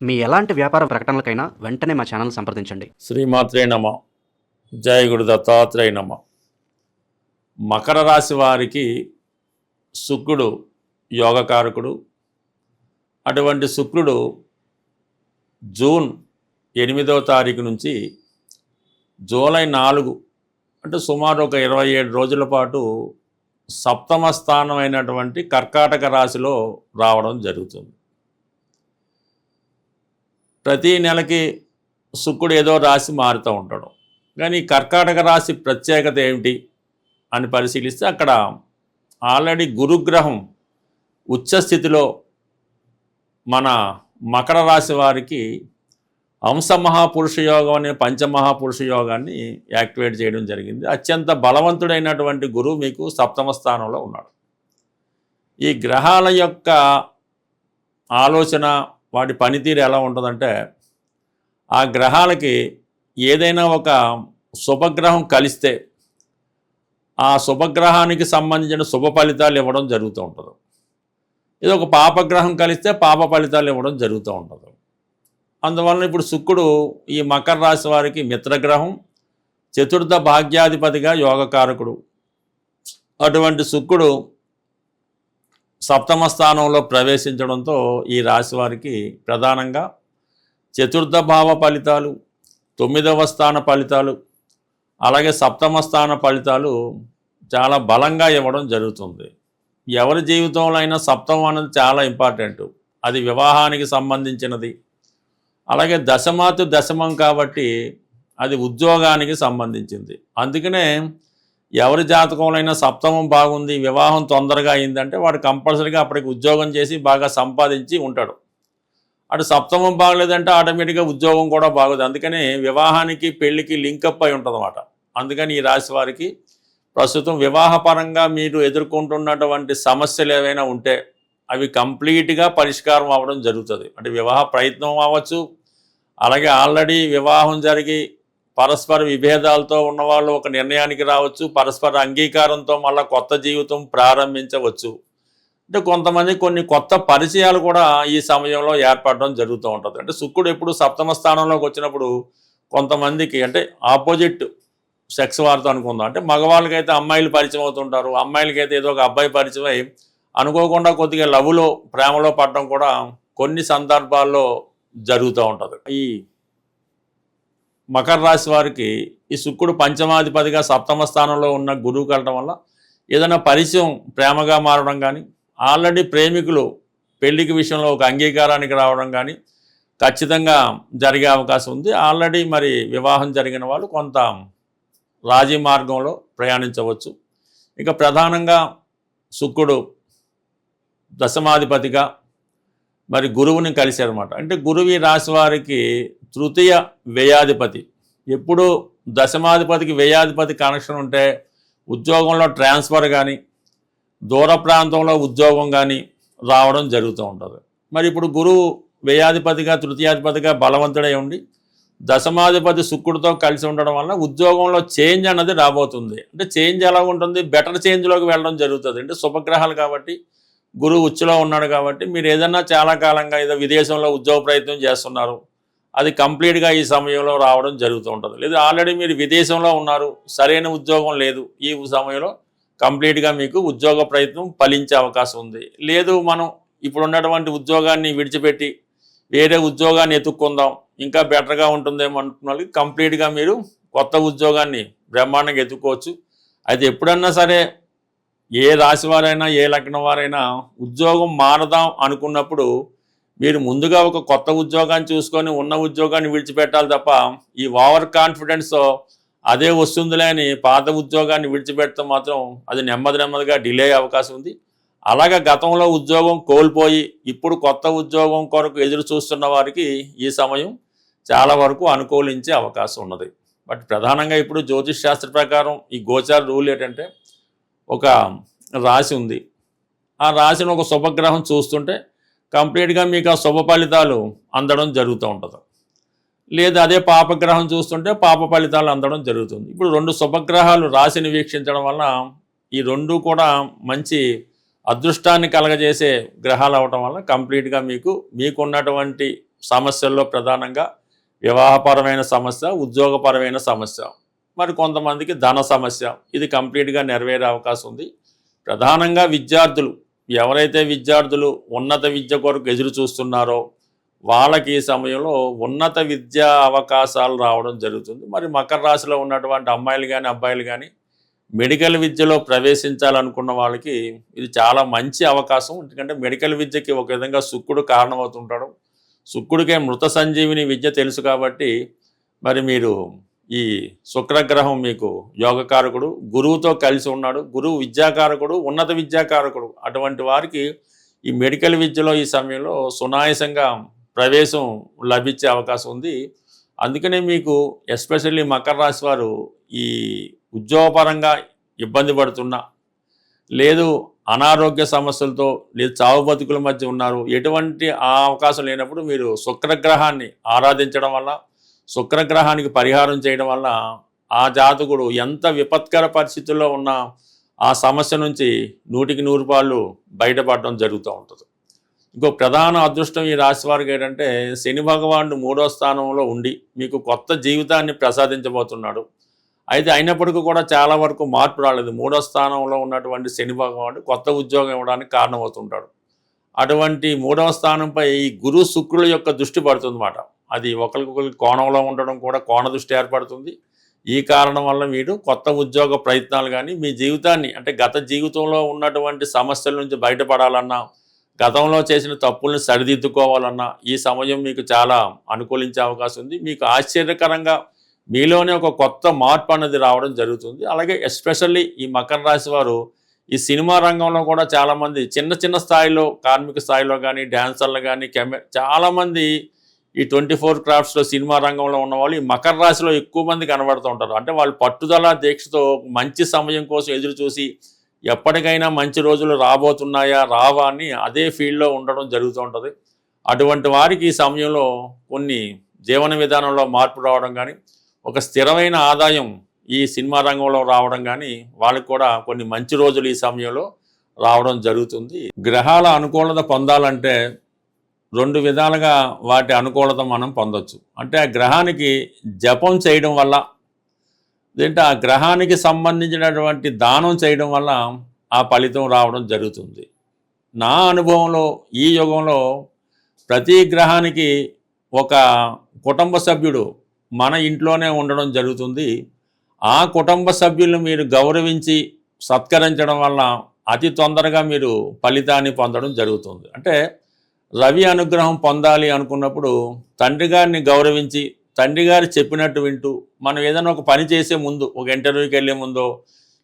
మీ ఎలాంటి వ్యాపార ప్రకటనలకైనా వెంటనే మా ఛానల్ సంప్రదించండి. శ్రీమాత్రే నమ. జయ గురు దత్తాత్రేయ నమ. మకర రాశి వారికి శుక్రుడు యోగకారకుడు. అటువంటి శుక్రుడు జూన్ 8వ తారీఖు నుంచి జూలై 4 అంటే సుమారు ఒక 27 రోజుల పాటు సప్తమ స్థానమైనటువంటి కర్కాటక రాశిలో రావడం జరుగుతుంది. ప్రతి నెలకి శుక్రుడు ఏదో రాశి మారుతూ ఉంటాడు. కానీ కర్కాటక రాశి ప్రత్యేకత ఏమిటి అని పరిశీలిస్తే అక్కడ ఆల్రెడీ గురుగ్రహం ఉచ్చస్థితిలో మన మకర రాశి వారికి హంసమహాపురుష యోగం అనే పంచమహాపురుష యోగాన్ని యాక్టివేట్ చేయడం జరిగింది. అత్యంత బలవంతుడైనటువంటి గురువు మీకు సప్తమ స్థానంలో ఉన్నాడు. ఈ గ్రహాల యొక్క ఆలోచన, వాటి పనితీరు ఎలా ఉంటుందంటే, ఆ గ్రహాలకి ఏదైనా ఒక శుభగ్రహం కలిస్తే ఆ శుభగ్రహానికి సంబంధించిన శుభ ఫలితాలు ఇవ్వడం జరుగుతూ ఉంటుంది. ఇది ఒక పాపగ్రహం కలిస్తే పాప ఫలితాలు ఇవ్వడం జరుగుతూ ఉంటుంది. అందువలన ఇప్పుడు శుక్రుడు ఈ మకర రాశి వారికి మిత్రగ్రహం, చతుర్థ భాగ్యాధిపతిగా యోగకారకుడు. అటువంటి శుక్రుడు సప్తమ స్థానంలో ప్రవేశించడంతో ఈ రాశి వారికి ప్రధానంగా చతుర్థ భావ ఫలితాలు, 9వ స్థాన ఫలితాలు, అలాగే సప్తమ స్థాన ఫలితాలు చాలా బలంగా ఇవ్వడం జరుగుతుంది. ఎవరి జీవితంలో అయినా సప్తమం అనేది చాలా ఇంపార్టెంట్. అది వివాహానికి సంబంధించినది. అలాగే దశమాతు దశమం కాబట్టి అది ఉద్యోగానికి సంబంధించింది. అందుకనే ఎవరి జాతకంలో అయినా సప్తమం బాగుంది, వివాహం తొందరగా అయిందంటే వాడు కంపల్సరీగా అప్పటికి ఉద్యోగం చేసి బాగా సంపాదించి ఉంటాడు. అటు సప్తమం బాగలేదంటే ఆటోమేటిక్గా ఉద్యోగం కూడా బాగుంది. అందుకని వివాహానికి పెళ్లికి లింకప్ అయి ఉంటుంది అన్నమాట. అందుకని ఈ రాశి వారికి ప్రస్తుతం వివాహపరంగా మీరు ఎదుర్కొంటున్నటువంటి సమస్యలు ఏవైనా ఉంటే అవి కంప్లీట్గా పరిష్కారం అవ్వడం జరుగుతుంది. అంటే వివాహ ప్రయత్నం అవ్వచ్చు, అలాగే ఆల్రెడీ వివాహం జరిగి పరస్పర విభేదాలతో ఉన్నవాళ్ళు ఒక నిర్ణయానికి రావచ్చు, పరస్పర అంగీకారంతో మళ్ళీ కొత్త జీవితం ప్రారంభించవచ్చు. అంటే కొంతమంది కొన్ని కొత్త పరిచయాలు కూడా ఈ సమయంలో ఏర్పడడం జరుగుతూ ఉంటుంది. అంటే శుక్రుడు ఎప్పుడు సప్తమ స్థానంలోకి వచ్చినప్పుడు కొంతమందికి అంటే ఆపోజిట్ సెక్స్ వారితో అనుకుందాం, అంటే మగవాళ్ళకైతే అమ్మాయిలు పరిచయం అవుతుంటారు, అమ్మాయిలకైతే ఏదో ఒక అబ్బాయి పరిచయం అయి అనుకోకుండా కొద్దిగా లవ్లో ప్రేమలో పడడం కూడా కొన్ని సందర్భాల్లో జరుగుతూ ఉంటుంది. ఈ మకర రాశి వారికి ఈ శుక్రుడు పంచమాధిపతిగా సప్తమ స్థానంలో ఉన్న గురువు కలటం వల్ల ఏదైనా పరిచయం ప్రేమగా మారడం కానీ, ఆల్రెడీ ప్రేమికులు పెళ్లికి విషయంలో ఒక అంగీకారానికి రావడం కానీ ఖచ్చితంగా జరిగే అవకాశం ఉంది. ఆల్రెడీ మరి వివాహం జరిగిన వాళ్ళు కొంత రాజీ మార్గంలో ప్రయాణించవచ్చు. ఇక ప్రధానంగా శుక్రుడు దశమాధిపతిగా మరి గురువుని కలిశారన్నమాట. అంటే గురువు ఈ రాశి వారికి తృతీయ వ్యయాధిపతి. ఎప్పుడు దశమాధిపతికి వ్యయాధిపతి కనెక్షన్ ఉంటే ఉద్యోగంలో ట్రాన్స్ఫర్ కానీ, దూర ప్రాంతంలో ఉద్యోగం కానీ రావడం జరుగుతూ ఉంటుంది. మరి ఇప్పుడు గురువు వ్యయాధిపతిగా తృతీయాధిపతిగా బలవంతుడై ఉండి దశమాధిపతి శుక్రుడితో కలిసి ఉండడం వల్ల ఉద్యోగంలో చేంజ్ అన్నది రాబోతుంది. అంటే చేంజ్ ఎలా ఉంటుంది, బెటర్ చేంజ్లోకి వెళ్ళడం జరుగుతుంది. అంటే శుభగ్రహాలు కాబట్టి గురువు ఉచ్చులో ఉన్నాడు కాబట్టి మీరు ఏదన్నా చాలా కాలంగా ఏదో విదేశంలో ఉద్యోగ ప్రయత్నం చేస్తున్నారు, అది కంప్లీట్గా ఈ సమయంలో రావడం జరుగుతూ ఉంటుంది. లేదా ఆల్రెడీ మీరు విదేశంలో ఉన్నారు, సరైన ఉద్యోగం లేదు, ఈ సమయంలో కంప్లీట్గా మీకు ఉద్యోగ ప్రయత్నం ఫలించే అవకాశం ఉంది. లేదు మనం ఇప్పుడు ఉన్నటువంటి ఉద్యోగాన్ని విడిచిపెట్టి వేరే ఉద్యోగాన్ని ఎత్తుక్కుందాం, ఇంకా బెటర్గా ఉంటుందేమో అనుకున్న వాళ్ళకి కంప్లీట్గా మీరు కొత్త ఉద్యోగాన్ని బ్రహ్మాండంగా ఎత్తుకోవచ్చు. అయితే ఎప్పుడన్నా సరే ఏ రాశి వారైనా ఏ లగ్నం వారైనా ఉద్యోగం మారదాం అనుకున్నప్పుడు మీరు ముందుగా ఒక కొత్త ఉద్యోగాన్ని చూసుకొని ఉన్న ఉద్యోగాన్ని విడిచిపెట్టాలి తప్ప ఈ ఓవర్ కాన్ఫిడెన్స్తో అదే వస్తుందిలే అని పాత ఉద్యోగాన్ని విడిచిపెట్టడం మాత్రం అది నెమ్మదిగా డిలే అయ్యే అవకాశం ఉంది. అలాగే గతంలో ఉద్యోగం కోల్పోయి ఇప్పుడు కొత్త ఉద్యోగం కొరకు ఎదురు చూస్తున్న వారికి ఈ సమయం చాలా వరకు అనుకూలించే అవకాశం ఉన్నది. బట్ ప్రధానంగా ఇప్పుడు జ్యోతిష్ శాస్త్ర ప్రకారం ఈ గోచార రూల్ ఏంటంటే, ఒక రాశి ఉంది, ఆ రాశిని ఒక శుభగ్రహం చూస్తుంటే కంప్లీట్గా మీకు ఆ శుభ ఫలితాలు అందడం జరుగుతూ ఉంటుంది. లేదా అదే పాపగ్రహం చూస్తుంటే పాప ఫలితాలు అందడం జరుగుతుంది. ఇప్పుడు 2 శుభగ్రహాలు రాశిని వీక్షించడం వల్ల ఈ 2 కూడా మంచి అదృష్టాన్ని కలగజేసే గ్రహాలు అవటం వల్ల కంప్లీట్గా మీకున్నటువంటి సమస్యల్లో ప్రధానంగా వివాహపరమైన సమస్య, ఉద్యోగపరమైన సమస్య, మరి కొంతమందికి ధన సమస్య, ఇది కంప్లీట్గా నెరవేరే అవకాశం ఉంది. ప్రధానంగా విద్యార్థులు, ఎవరైతే విద్యార్థులు ఉన్నత విద్య కొరకు ఎదురు చూస్తున్నారో వాళ్ళకి ఈ సమయంలో ఉన్నత విద్యా అవకాశాలు రావడం జరుగుతుంది. మరి మకర రాశిలో ఉన్నటువంటి అమ్మాయిలు కానీ అబ్బాయిలు కానీ మెడికల్ విద్యలో ప్రవేశించాలనుకున్న వాళ్ళకి ఇది చాలా మంచి అవకాశం. ఎందుకంటే మెడికల్ విద్యకి ఒక విధంగా శుక్రుడు కారణమవుతుంటాడు. శుక్రుడికే మృత సంజీవిని విద్య తెలుసు కాబట్టి మరి మీరు ఈ శుక్రగ్రహం మీకు యోగకారకుడు, గురువుతో కలిసి ఉన్నాడు. గురువు విద్యాకారకుడు, ఉన్నత విద్యాకారకుడు. అటువంటి వారికి ఈ మెడికల్ విద్యలో ఈ సమయంలో సునాయాసంగా ప్రవేశం లభించే అవకాశం ఉంది. అందుకనే మీకు ఎస్పెషల్లీ మకర రాశి వారు ఈ ఉద్యోగపరంగా ఇబ్బంది పడుతున్నా, లేదు అనారోగ్య సమస్యలతో, లేదు చావు బతుకుల మధ్య ఉన్నారు, ఎటువంటి ఆ అవకాశం లేనప్పుడు మీరు శుక్రగ్రహాన్ని ఆరాధించడం వల్ల, శుక్రగ్రహానికి పరిహారం చేయడం వల్ల ఆ జాతకుడు ఎంత విపత్కర పరిస్థితుల్లో ఉన్న ఆ సమస్య నుంచి 100% బయటపడడం జరుగుతూ ఉంటుంది. ఇంకో ప్రధాన అదృష్టం ఈ రాశి వారికి ఏంటంటే శని భగవానుడు 3వ స్థానంలో ఉండి మీకు కొత్త జీవితాన్ని ప్రసాదించబోతున్నాడు. అయితే అయినప్పటికీ కూడా చాలా వరకు మార్పు రాలేదు. 3వ స్థానంలో ఉన్నటువంటి శని భగవానుడు కొత్త ఉద్యోగం ఇవ్వడానికి కారణమవుతుంటాడు. అటువంటి 3వ స్థానంపై ఈ గురు శుక్రుల యొక్క దృష్టి పడుతుందన్నమాట. అది ఒకరికొకరికి కోణంలో ఉండడం కూడా కోణ దృష్టి ఏర్పడుతుంది. ఈ కారణం వల్ల మీరు కొత్త ఉద్యోగ ప్రయత్నాలు కానీ మీ జీవితాన్ని అంటే గత జీవితంలో ఉన్నటువంటి సమస్యల నుంచి బయటపడాలన్నా, గతంలో చేసిన తప్పుల్ని సరిదిద్దుకోవాలన్నా ఈ సమయం మీకు చాలా అనుకూలించే అవకాశం ఉంది. మీకు ఆశ్చర్యకరంగా మీలోనే ఒక కొత్త మార్పు అనేది రావడం జరుగుతుంది. అలాగే ఎస్పెషల్లీ ఈ మకర రాశి వారు ఈ సినిమా రంగంలో కూడా చాలామంది చిన్న చిన్న స్థాయిలో, కార్మిక స్థాయిలో కానీ, డ్యాన్సర్లు కానీ, చాలామంది ఈ 24 క్రాఫ్ట్స్లో సినిమా రంగంలో ఉన్నవాళ్ళు ఈ మకర రాశిలో ఎక్కువ మంది కనబడుతూ ఉంటారు. అంటే వాళ్ళు పట్టుదల దీక్షతో మంచి సమయం కోసం ఎదురు చూసి ఎప్పటికైనా మంచి రోజులు రాబోతున్నాయా రావా అని అదే ఫీల్డ్లో ఉండడం జరుగుతూ ఉంటుంది. అటువంటి వారికి ఈ సమయంలో కొన్ని జీవన విధానంలో మార్పు రావడం కానీ, ఒక స్థిరమైన ఆదాయం ఈ సినిమా రంగంలో రావడం కానీ వాళ్ళకి కూడా కొన్ని మంచి రోజులు ఈ సమయంలో రావడం జరుగుతుంది. గ్రహాల అనుకూలత పొందాలంటే 2 విధాలుగా వాటి అనుకూలత మనం పొందొచ్చు. అంటే ఆ గ్రహానికి జపం చేయడం వల్ల, ఏంటంటే ఆ గ్రహానికి సంబంధించినటువంటి దానం చేయడం వల్ల ఆ ఫలితం రావడం జరుగుతుంది. నా అనుభవంలో ఈ యుగంలో ప్రతి గ్రహానికి ఒక కుటుంబ సభ్యుడు మన ఇంట్లోనే ఉండడం జరుగుతుంది. ఆ కుటుంబ సభ్యులను మీరు గౌరవించి సత్కరించడం వల్ల అతి తొందరగా మీరు ఫలితాన్ని పొందడం జరుగుతుంది. అంటే రవి అనుగ్రహం పొందాలి అనుకున్నప్పుడు తండ్రి గారిని గౌరవించి, తండ్రి గారు చెప్పినట్టు వింటూ, మనం ఏదైనా ఒక పని చేసే ముందు, ఒక ఇంటర్వ్యూకి వెళ్ళే ముందో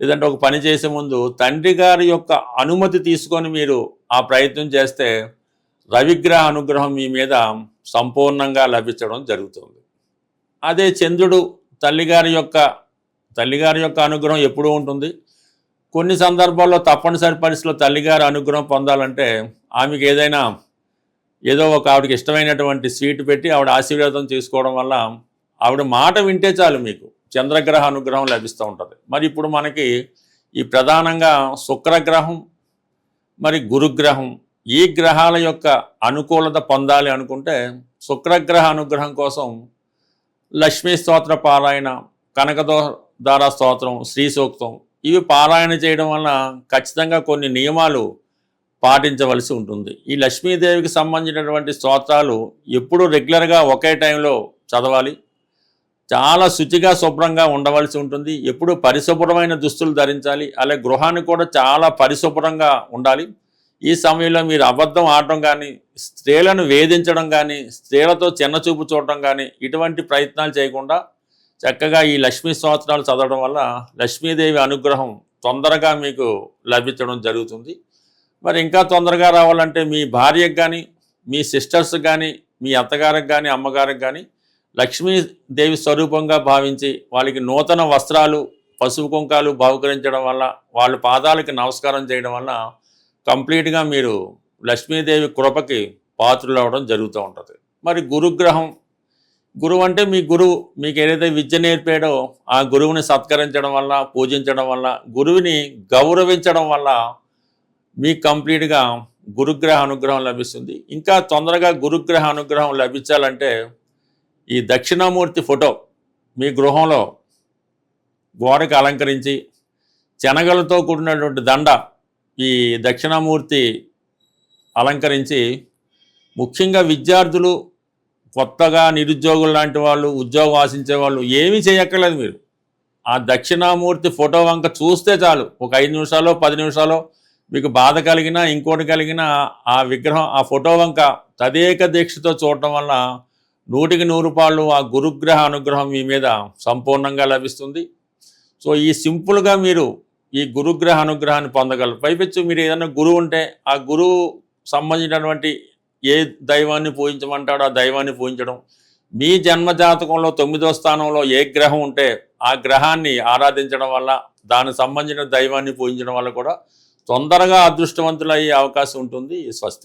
లేదంటే ఒక పని చేసే ముందు తండ్రి గారి యొక్క అనుమతి తీసుకొని మీరు ఆ ప్రయత్నం చేస్తే రవిగ్రహ అనుగ్రహం మీ మీద సంపూర్ణంగా లభించడం జరుగుతుంది. అదే చంద్రుడు తల్లిగారి యొక్క అనుగ్రహం ఎప్పుడూ ఉంటుంది. కొన్ని సందర్భాల్లో తప్పనిసరి పరిస్థితుల్లో తల్లిగారి అనుగ్రహం పొందాలంటే ఆమెకి ఏదో ఒక ఆవిడకి ఇష్టమైనటువంటి స్వీట్ పెట్టి ఆవిడ ఆశీర్వాదం చేసుకోవడం వల్ల ఆవిడ మాట వింటే చాలు మీకు చంద్రగ్రహ అనుగ్రహం లభిస్తూ ఉంటుంది. మరి ఇప్పుడు మనకి ఈ ప్రధానంగా శుక్రగ్రహం మరి గురుగ్రహం ఈ గ్రహాల యొక్క అనుకూలత పొందాలి అనుకుంటే శుక్రగ్రహ అనుగ్రహం కోసం లక్ష్మీ స్తోత్ర పారాయణ, కనకదార స్తోత్రం, శ్రీ సూక్తం ఇవి పారాయణ చేయడం వల్ల ఖచ్చితంగా కొన్ని నియమాలు పాటించవలసి ఉంటుంది. ఈ లక్ష్మీదేవికి సంబంధించినటువంటి స్తోత్రాలు ఎప్పుడు రెగ్యులర్గా ఒకే టైంలో చదవాలి. చాలా శుచిగా శుభ్రంగా ఉండవలసి ఉంటుంది. ఎప్పుడు పరిశుభ్రమైన దుస్తులు ధరించాలి. అలాగే గృహాన్ని కూడా చాలా పరిశుభ్రంగా ఉండాలి. ఈ సమయంలో మీరు అబద్ధం ఆడటం కానీ, స్త్రీలను వేధించడం కానీ, స్త్రీలతో చిన్నచూపు చూడటం కానీ ఇటువంటి ప్రయత్నాలు చేయకుండా చక్కగా ఈ లక్ష్మీ స్తోత్రాలు చదవడం వల్ల లక్ష్మీదేవి అనుగ్రహం తొందరగా మీకు లభించడం జరుగుతుంది. మరి ఇంకా తొందరగా రావాలంటే మీ భార్యకు కానీ, మీ సిస్టర్స్ కానీ, మీ అత్తగారికి కానీ, అమ్మగారికి కానీ లక్ష్మీదేవి స్వరూపంగా భావించి వాళ్ళకి నూతన వస్త్రాలు, పసుపు కుంకాలు బహుకరించడం వల్ల, వాళ్ళ పాదాలకి నమస్కారం చేయడం వల్ల కంప్లీట్గా మీరు లక్ష్మీదేవి కృపకి పాత్రలు అవ్వడం జరుగుతూ ఉంటుంది. మరి గురుగ్రహం, గురువు అంటే మీ గురువు మీకు ఏదైతే విద్య నేర్పాడో ఆ గురువుని సత్కరించడం వల్ల, పూజించడం వల్ల, గురువుని గౌరవించడం వల్ల మీకు కంప్లీట్గా గురుగ్రహ అనుగ్రహం లభిస్తుంది. ఇంకా తొందరగా గురుగ్రహ అనుగ్రహం లభించాలంటే ఈ దక్షిణామూర్తి ఫోటో మీ గృహంలో గోడకి అలంకరించి శనగలతో కూడినటువంటి దండ ఈ దక్షిణామూర్తి అలంకరించి, ముఖ్యంగా విద్యార్థులు, కొత్తగా నిరుద్యోగులు లాంటి వాళ్ళు, ఉద్యోగం ఆశించే వాళ్ళు ఏమీ చేయక్కర్లేదు. మీరు ఆ దక్షిణామూర్తి ఫోటో వంక చూస్తే చాలు, ఒక 5 నిమిషాలు 10 నిమిషాలు మీకు బాధ కలిగినా ఇంకోటి కలిగినా ఆ విగ్రహం, ఆ ఫోటో వంక తదేక దీక్షతో చూడటం వల్ల 100కి 100 రూపాయలు ఆ గురుగ్రహ అనుగ్రహం మీ మీద సంపూర్ణంగా లభిస్తుంది. సో ఈ సింపుల్గా మీరు ఈ గురుగ్రహ అనుగ్రహాన్ని పొందగలరు. పైపెచ్చు మీరు ఏదైనా గురువు ఉంటే ఆ గురువు సంబంధించినటువంటి ఏ దైవాన్ని పూజించమంటాడో ఆ దైవాన్ని పూజించడం, మీ జన్మజాతకంలో 9వ స్థానంలో ఏ గ్రహం ఉంటే ఆ గ్రహాన్ని ఆరాధించడం వల్ల, దానికి సంబంధించిన దైవాన్ని పూజించడం వల్ల కూడా తొందరగా అదృష్టవంతులయ్యే అవకాశం ఉంటుంది. స్వస్తి.